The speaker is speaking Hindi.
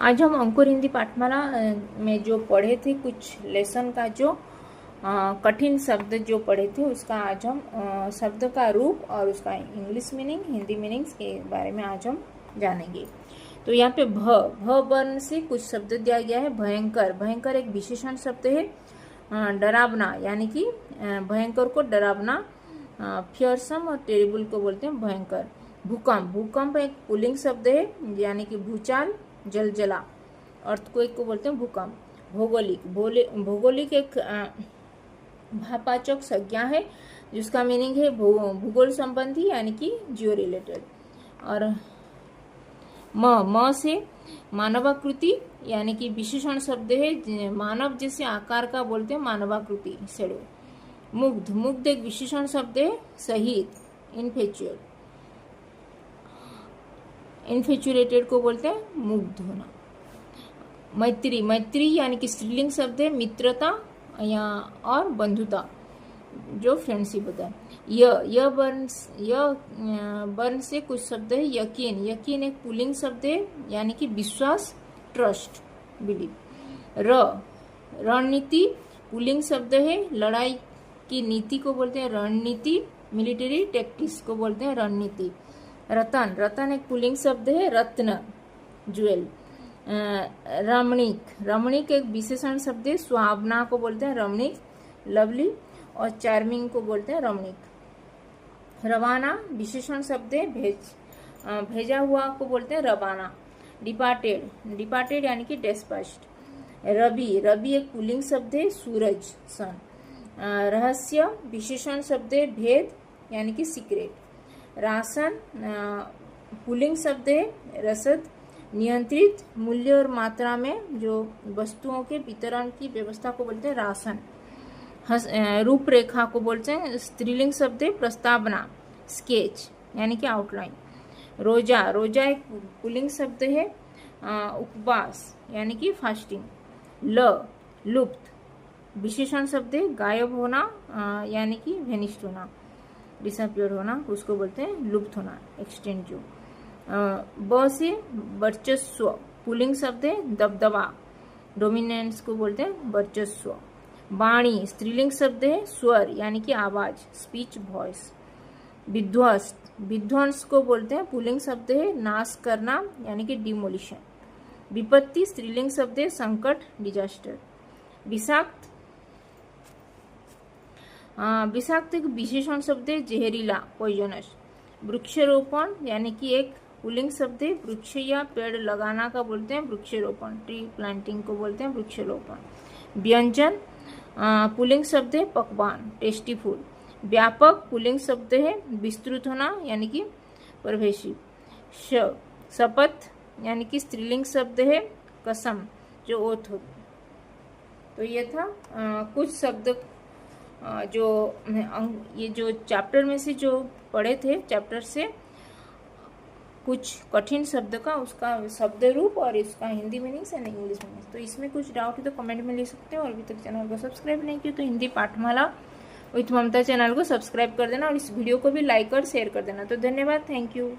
आज हम अंकुर हिंदी पाठमाला में जो पढ़े थे कुछ लेसन का जो कठिन शब्द जो पढ़े थे उसका आज हम शब्द का रूप और उसका इंग्लिश मीनिंग हिंदी मीनिंग्स के बारे में आज हम जानेंगे। तो यहाँ पे भ वर्ण से कुछ शब्द दिया गया है। भयंकर, भयंकर एक विशेषण शब्द है। डरावना यानी कि भयंकर को डरावना, फियरसम और टेरिबल को बोलते हैं भयंकर। भूकंप, भूकंप एक पुल्लिंग शब्द है यानी कि भूचाल, जलजला। अर्थक्वेक को बोलते हैं भूकंप। भौगोलिक, भौगोलिक एक भाववाचक संज्ञा है जिसका मीनिंग है भूगोल संबंधी यानी कि जियो रिलेटेड। और म से मानवाकृति यानी कि विशेषण शब्द है, मानव जैसे आकार का बोलते हैं मानवाकृति, शेडो। मुग्ध, मुग्ध एक विशेषण शब्द है, शहीद, इनफेचुएट, इनफेचुरेटेड को बोलते हैं मुग्ध होना। मैत्री, मैत्री यानी कि स्त्रीलिंग शब्द है, मित्रता या और बंधुता जो फ्रेंडशिप होता है। यह वर्ण से कुछ शब्द है। यकीन, यकीन एक पुल्लिंग शब्द है यानी कि विश्वास, ट्रस्ट, बिलीव। रणनीति पुल्लिंग शब्द है, लड़ाई की नीति को बोलते हैं रणनीति, मिलिट्री टैक्टिक्स को बोलते हैं रणनीति। रतन, रतन एक पुल्लिंग शब्द है, रत्न, ज्वेल। रमणीक, रमणीक एक विशेषण शब्द है, सुहावना को बोलते हैं रमणीक, लवली और चार्मिंग को बोलते हैं रमणीक। रवाना विशेषण शब्द है, भेजा हुआ को बोलते हैं रवाना। डिपार्टेड, डिपार्टेड यानी कि डिस्पैच्ड। रवि, रवि एक पुल्लिंग शब्द है, सूरज, सन। रहस्य विशेषण शब्द है, भेद यानी कि सीक्रेट। राशन पुल्लिंग शब्द है, रसद। नियंत्रित मूल्य और मात्रा में जो वस्तुओं के वितरण की व्यवस्था को बोलते हैं राशन। रूपरेखा को बोलते हैं स्त्रीलिंग शब्द है, प्रस्तावना, स्केच यानी कि आउटलाइन। रोजा, रोजा एक पुल्लिंग शब्द है, उपवास यानी कि फास्टिंग। लुप्त विशेषण शब्द है, गायब होना यानी कि वेनिस्ड होना, डिसअपियर होना, उसको बोलते हैं लुप्त होना, एक्सटेंड जो। ब से वर्चस्व पुल्लिंग शब्द है, दबदबा, डोमिनेंस को बोलते हैं वर्चस्व। वाणी स्त्रीलिंग शब्द है, स्वर यानी कि आवाज, स्पीच, वॉइस। विध्वस्त, विध्वंस को बोलते हैं पुल्लिंग शब्द है, नाश करना यानी कि डिमोलिशन। विपत्ति स्त्रीलिंग शब्द है, संकट, डिजास्टर। विषाक्त, विषाक्त एक विशेषण शब्द है, जहरीला, पॉइजनस। वृक्षारोपण यानी कि एक पुल्लिंग शब्द है, वृक्ष या पेड़ लगाना का बोलते हैं वृक्षारोपण, ट्री प्लांटिंग को बोलते हैं वृक्षारोपण। व्यंजन पुल्लिंग शब्द है, पकवान, टेस्टी फूड। व्यापक पुल्लिंग शब्द है, विस्तृत होना यानी कि परवेशिव। शपथ यानी कि स्त्रीलिंग शब्द है, कसम जो ओथ हो। तो ये था कुछ शब्द जो ये जो चैप्टर में से जो पढ़े थे, चैप्टर से कुछ कठिन शब्द का उसका शब्द रूप और इसका Hindi meanings and English meanings. तो इसमें कुछ डाउट है तो कमेंट में लिख सकते हो। और अभी तक चैनल को सब्सक्राइब नहीं किया तो हिंदी पाठमाला विथ ममता चैनल को सब्सक्राइब कर देना और इस वीडियो को भी लाइक और शेयर कर देना। तो धन्यवाद, थैंक यू।